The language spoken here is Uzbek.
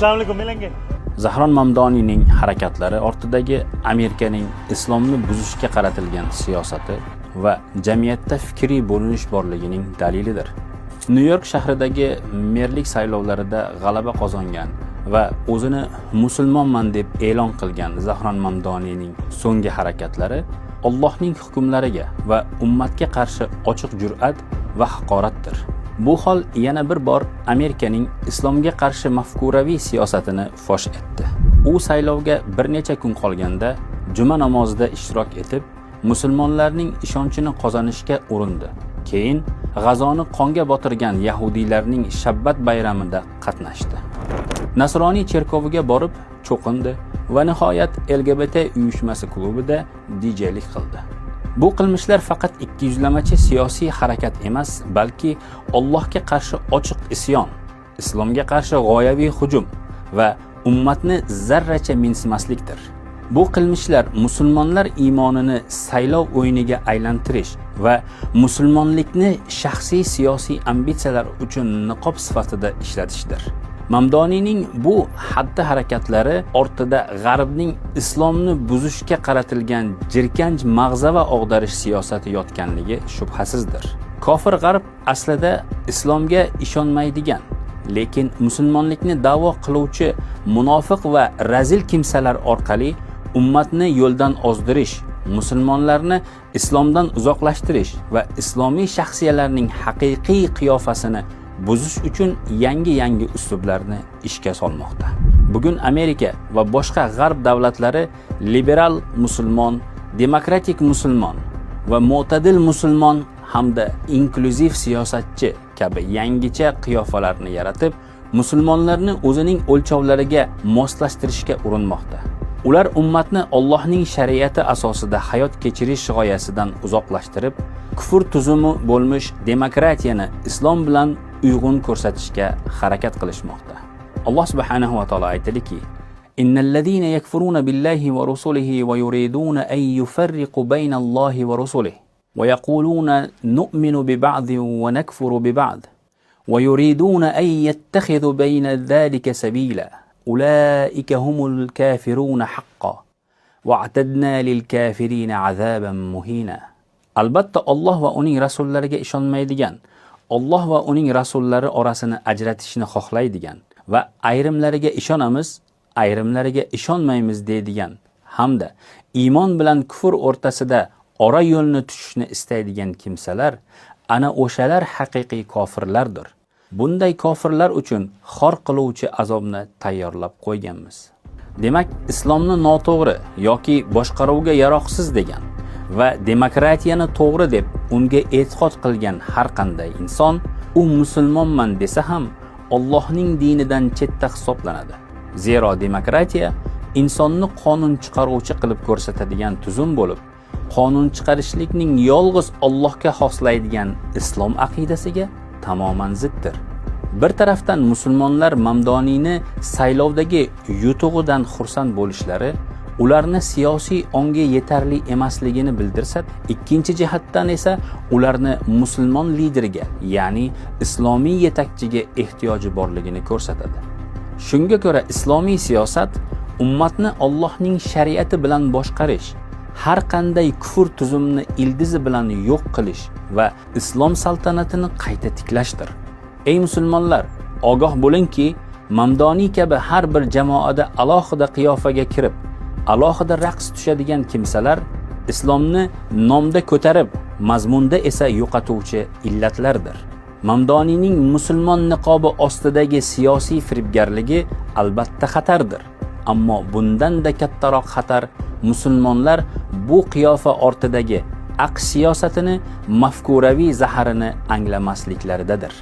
Assalomu alaykum Melanga. Zahron Mamdoniyning harakatlari ortidagi Amerikaning islomni buzishga qaratilgan siyosati va jamiyatda fikriy bo'linish borligining dalilidir. Nyu-York shahridagi merlik saylovlarida g'alaba qozongan va o'zini musulmonman deb e'lon qilgan Zahron Mamdoniyning so'nggi harakatlari Allohning hukmlariga va ummatga qarshi ochiq jur'at va haqoratdir. Bu hol yana bir bor Amerikaning islomga qarshi mafkuraviy siyosatini fosh etdi. U saylovga bir necha kun qolganda juma namozida ishtirok etib, musulmonlarning ishonchini qozonishga urindi. Keyin G'azoni qonga botirgan yahudiylarning Shabbat bayramida qatnashdi. Nasroniy cherkoviga borib cho'qindi va nihoyat LGBT uyushmasi klubida DJlik qildi. Bu qilmishlar faqat ikkiyuzlamachi siyosiy harakat emas, balki Allohga qarshi ochiq isyon, islomga qarshi g'oyaviy hujum va ummatni zarracha mensimaslikdir. Bu qilmishlar musulmonlar iymonini saylov o'yiniga aylantirish va musulmonlikni shaxsiy siyosiy ambitsiyalar uchun niqob sifatida ishlatishdir. Mamdoniyning bu xatti harakatlari ortida G'arbning islomni buzishga qaratilgan jirkanch mag'zava og'darish siyosati yotganligi shubhasizdir. Kofir G'arb aslida islomga ishonmaydigan, lekin musulmonlikni da'vo qiluvchi munofiq va razil kimsalar orqali ummatni yo'ldan ozdirish, musulmonlarni islomdan uzoqlashtirish va islomiy shaxsiyalarning haqiqiy qiyofasini buzish uchun yangi uslublarni ishga solmoqda. Bugun Amerika va boshqa G'arb davlatlari liberal musulmon, demokratik musulmon va mo'tadil musulmon hamda inklyuziv siyosatchi kabi yangicha qiyofalarni yaratib, musulmonlarni o'zining o'lchovlariga moslashtirishga urinmoqda. Ular ummatni Allohning shariati asosida hayot kechirish g'oyasidan uzoqlashtirib, kufr tuzumi bo'lmish demokratiyani islom bilan uyg'un ko'rsatishga harakat qilishmoqda. Alloh subhanahu va taolo aytadiki: "Innallazina yakfuruna billahi va rusulihi va yuriduna an yufarriqu baynallohi va rusulihi va yaquluna nu'minu bi ba'din va nakfuru bi ba'd va yuriduna an yattakhidhu bayna dhalika sabila ulaika humul kafiruna haqqan wa a'tadna lil kafirina 'azaban muhina." Albatta Alloh va uning rasullariga ishonmaydigan, Alloh va uning rasullari orasini ajratishni xohlaydigan va ayrimlariga ishonamiz, ayrimlariga ishonmaymiz deydigan hamda iymon bilan kufr o'rtasida ora yo'lni tutishni istaydigan kimsalar ana o'shalar haqiqiy kofirlardir. Bunday kofirlar uchun xor qiluvchi azobni tayyorlab qo'yganmiz. Demak, islomni noto'g'ri yoki boshqaruvga yaroqsiz degan va demokratiyani to'g'ri deb unga e'tiqod qilgan har qanday inson, u musulmonman desa ham Allohning dinidan chetda hisoblanadi. Zero demokratiya insonni qonun chiqaruvchi qilib ko'rsatadigan tuzum bo'lib, qonun chiqarishlikning yolg'iz Allohga xoslaydigan islom aqidasiga tamoman ziddir. Bir tarafdan musulmonlar Mamdoniyni saylovdagi yutug'idan xursand bo'lishlari ularni siyosiy ongi yetarli emasligini bildirsa, ikkinchi jihatdan esa ularni musulmon liderga, ya'ni islomiy yetakchiga ehtiyoji borligini ko'rsatadi. Shunga ko'ra islomiy siyosat ummatni Allohning shariati bilan boshqarish, har qanday kufr tuzumini ildizi bilan yo'q qilish va islom saltanatini qayta tiklashdir. Ey musulmonlar, ogoh bo'lingki, Mamdoniy kabi har bir jamoada alohida qiyofaga kirib, alohida raqs tushadigan kimsalar islomni nomda ko'tarib, mazmunda esa yo'qotuvchi illatlardir. Mamdoniyning musulmon niqobi ostidagi siyosiy firibgarligi albatta xatardir. Ammo bundan-da kattaroq xatar musulmonlar bu qiyofa ortidagi aqsh siyosatini, mafkuraviy zaharini anglamasliklaridadir.